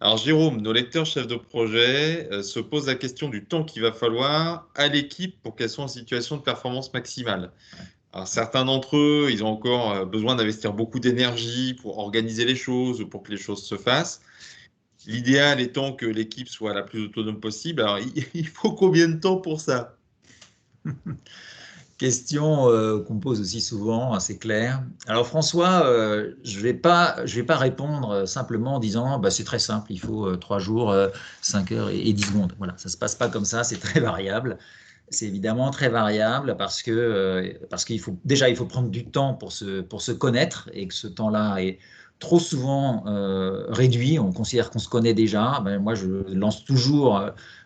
Alors Jérôme, nos lecteurs chefs de projet se posent la question du temps qu'il va falloir à l'équipe pour qu'elle soit en situation de performance maximale. Alors certains d'entre eux, ils ont encore besoin d'investir beaucoup d'énergie pour organiser les choses, pour que les choses se fassent. L'idéal étant que l'équipe soit la plus autonome possible. Alors il faut combien de temps pour ça? Question qu'on pose aussi souvent, c'est clair. Alors François, je vais pas répondre simplement en disant bah, c'est très simple, il faut 3 jours, 5 heures et 10 secondes. Voilà, ça se passe pas comme ça, c'est très variable. C'est évidemment très variable parce qu'il faut déjà il faut prendre du temps pour se connaître et que ce temps-là est trop souvent réduit. On considère qu'on se connaît déjà. Ben, moi, je lance toujours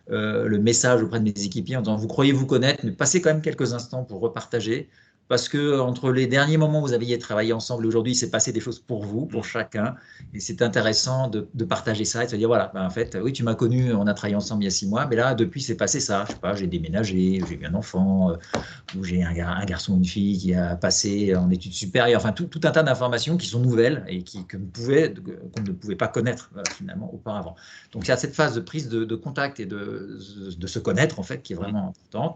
le message auprès de mes équipiers en disant vous croyez vous connaître, mais passez quand même quelques instants pour repartager. Parce que entre les derniers moments où vous aviez travaillé ensemble et aujourd'hui, il s'est passé des choses pour vous, pour Hmm. chacun. Et c'est intéressant de partager ça et de se dire voilà, ben en fait, oui, tu m'as connu, on a travaillé ensemble il y a 6 mois, mais là, depuis, c'est passé ça. Je sais pas, j'ai déménagé, j'ai eu un enfant, ou j'ai un garçon ou une fille qui a passé en études supérieures. Enfin, tout un tas d'informations qui sont nouvelles et qu'on ne pouvait pas connaître finalement auparavant. Donc, il y a cette phase de prise de contact et de se connaître, en fait, qui est Hmm. vraiment importante.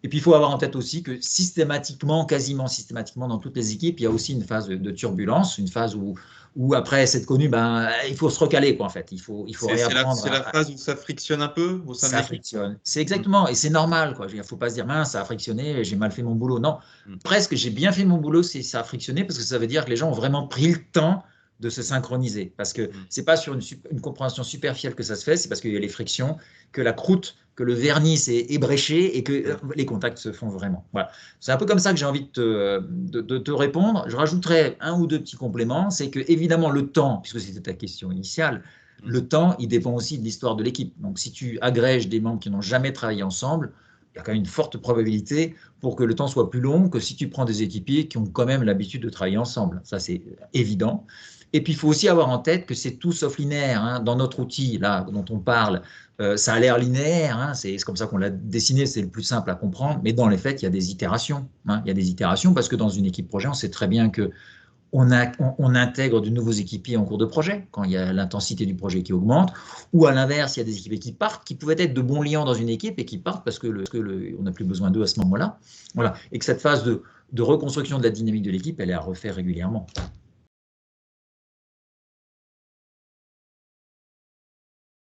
Et puis, il faut avoir en tête aussi que systématiquement, quasiment systématiquement, dans toutes les équipes, il y a aussi une phase de turbulence, une phase où après s'être connu, ben, il faut se recaler, quoi, en fait. Il faut réapprendre C'est la phase où ça frictionne un peu au sein de ça l'équipe? frictionne. C'est Hmm. exactement, et c'est normal, quoi. Il ne faut pas se dire, mince, ça a frictionné, j'ai mal fait mon boulot. Non, Hmm. presque, j'ai bien fait mon boulot si ça a frictionné, parce que ça veut dire que les gens ont vraiment pris le temps de se synchroniser. Parce que Hmm. c'est pas sur une compréhension superficielle que ça se fait, c'est parce qu'il y a les frictions, que la croûte, que le vernis s'est ébréché et que Hmm. les contacts se font vraiment. Voilà. C'est un peu comme ça que j'ai envie de te répondre. Je rajouterai un ou deux petits compléments. C'est que, évidemment, le temps, puisque c'était ta question initiale, Hmm. le temps, il dépend aussi de l'histoire de l'équipe. Donc, si tu agrèges des membres qui n'ont jamais travaillé ensemble, il y a quand même une forte probabilité pour que le temps soit plus long que si tu prends des équipiers qui ont quand même l'habitude de travailler ensemble. Ça, c'est évident. Et puis, il faut aussi avoir en tête que c'est tout sauf linéaire. Hein. Dans notre outil, là, dont on parle, ça a l'air linéaire. Hein. C'est comme ça qu'on l'a dessiné, c'est le plus simple à comprendre. Mais dans les faits, il y a des itérations. Hein. Il y a des itérations parce que dans une équipe projet, on sait très bien que on intègre de nouveaux équipiers en cours de projet, quand il y a l'intensité du projet qui augmente, ou à l'inverse, il y a des équipiers qui partent, qui pouvaient être de bons liants dans une équipe et qui partent parce on n'a plus besoin d'eux à ce moment-là. Voilà. Et que cette phase de reconstruction de la dynamique de l'équipe, elle est à refaire régulièrement.